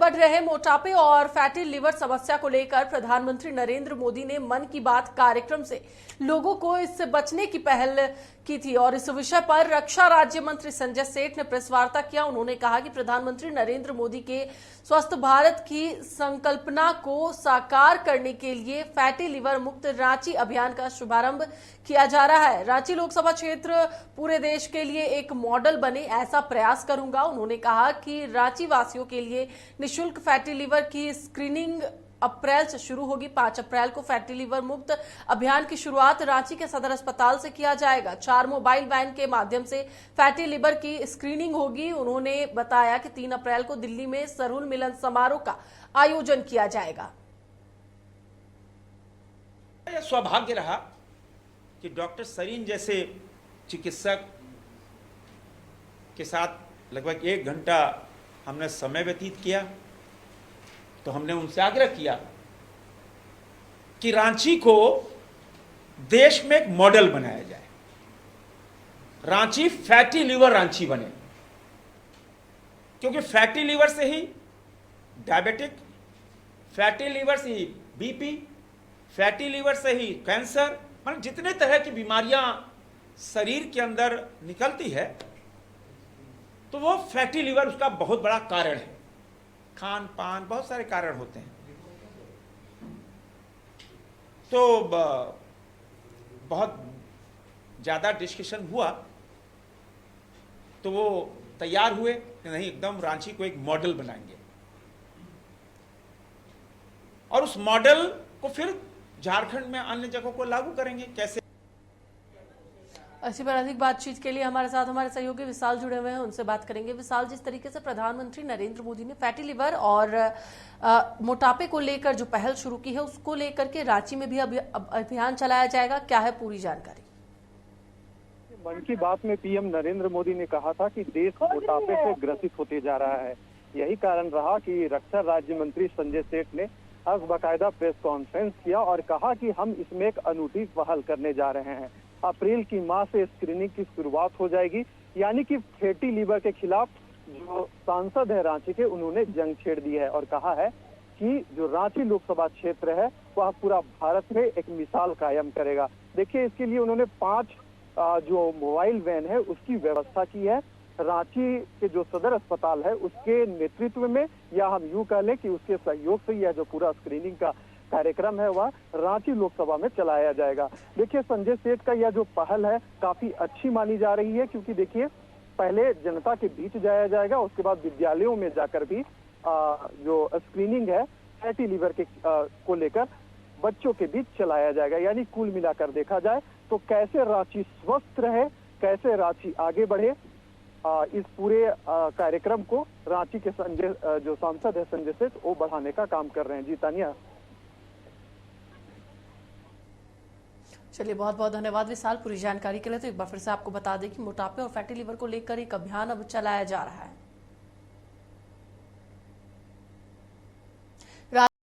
बढ़ रहे मोटापे और फैटी लिवर समस्या को लेकर प्रधानमंत्री नरेंद्र मोदी ने मन की बात कार्यक्रम से लोगों को इससे बचने की पहल की थी और इस विषय पर रक्षा राज्य मंत्री संजय सेठ ने प्रेस वार्ता किया। उन्होंने कहा कि प्रधानमंत्री नरेंद्र मोदी के स्वस्थ भारत की संकल्पना को साकार करने के लिए फैटी लिवर मुक्त रांची अभियान का शुभारंभ किया जा रहा है। रांची लोकसभा क्षेत्र पूरे देश के लिए एक मॉडल बने, ऐसा प्रयास करूंगा। उन्होंने कहा कि रांची वासियों के लिए निःशुल्क फैटी लिवर की स्क्रीनिंग अप्रैल से शुरू होगी। 5 अप्रैल को फैटी लिवर मुक्त अभियान की शुरुआत रांची के सदर अस्पताल से किया जाएगा। 4 मोबाइल वैन के माध्यम से फैटी लिवर की स्क्रीनिंग होगी। उन्होंने बताया कि 3 अप्रैल को दिल्ली में सरूल मिलन समारोह का आयोजन किया जाएगा। यह सौभाग्य रहा कि डॉक्टर सरीन जैसे चिकित्सक के साथ लगभग 1 घंटा हमने समय व्यतीत किया। तो हमने उनसे आग्रह किया कि रांची को देश में एक मॉडल बनाया जाए, रांची फैटी लिवर रांची बने, क्योंकि फैटी लिवर से ही डायबिटिक, फैटी लिवर से ही बीपी, फैटी लिवर से ही कैंसर, मतलब जितने तरह की बीमारियां शरीर के अंदर निकलती है तो वो फैटी लिवर उसका बहुत बड़ा कारण है। खान पान बहुत सारे कारण होते हैं। तो बहुत ज़्यादा डिस्कशन हुआ तो वो तैयार हुए कि नहीं, एकदम रांची को एक मॉडल बनाएंगे और उस मॉडल को फिर झारखंड में अन्य जगहों को लागू करेंगे। कैसे? इसी पर अधिक बातचीत के लिए हमारे साथ हमारे सहयोगी विशाल जुड़े हुए हैं, उनसे बात करेंगे। विशाल, जिस तरीके से प्रधानमंत्री नरेंद्र मोदी ने फैटी लिवर और मोटापे को लेकर जो पहल शुरू की है उसको लेकर के रांची में भी अभियान चलाया जाएगा, क्या है पूरी जानकारी? मन की बात में पीएम नरेंद्र मोदी ने कहा था कि देश मोटापे से ग्रसित होते जा रहा है। यही कारण रहा कि रक्षा राज्य मंत्री संजय सेठ ने आज बाकायदा प्रेस कॉन्फ्रेंस किया और कहा कि हम इसमें एक अनूठी पहल करने जा रहे हैं। अप्रैल की माह से स्क्रीनिंग की शुरुआत हो जाएगी, यानी कि फैटी लिवर के खिलाफ जो सांसद है रांची के, उन्होंने जंग छेड़ दी है और कहा है कि जो रांची लोकसभा क्षेत्र है वह पूरा भारत में एक मिसाल कायम करेगा। देखिए, इसके लिए उन्होंने 5 जो मोबाइल वैन है उसकी व्यवस्था की है। रांची के जो सदर अस्पताल है उसके नेतृत्व में, या हम यूं कह लें कि उसके सहयोग से यह जो पूरा स्क्रीनिंग का कार्यक्रम है वह रांची लोकसभा में चलाया जाएगा। देखिए, संजय सेठ का यह जो पहल है काफी अच्छी मानी जा रही है, क्योंकि देखिए पहले जनता के बीच जाया जाएगा, उसके बाद विद्यालयों में जाकर भी जो स्क्रीनिंग है फैटी लिवर के को लेकर बच्चों के बीच चलाया जाएगा। यानी कुल मिलाकर देखा जाए तो कैसे रांची स्वस्थ रहे, कैसे रांची आगे बढ़े, इस पूरे कार्यक्रम को रांची के जो सांसद है संजय सेठ वो बढ़ाने का काम कर रहे हैं। जी तानिया। चलिए, बहुत बहुत धन्यवाद विशाल पूरी जानकारी के लिए। तो एक बार फिर से आपको बता दें कि मोटापे और फैटी लिवर को लेकर एक अभियान अब चलाया जा रहा है।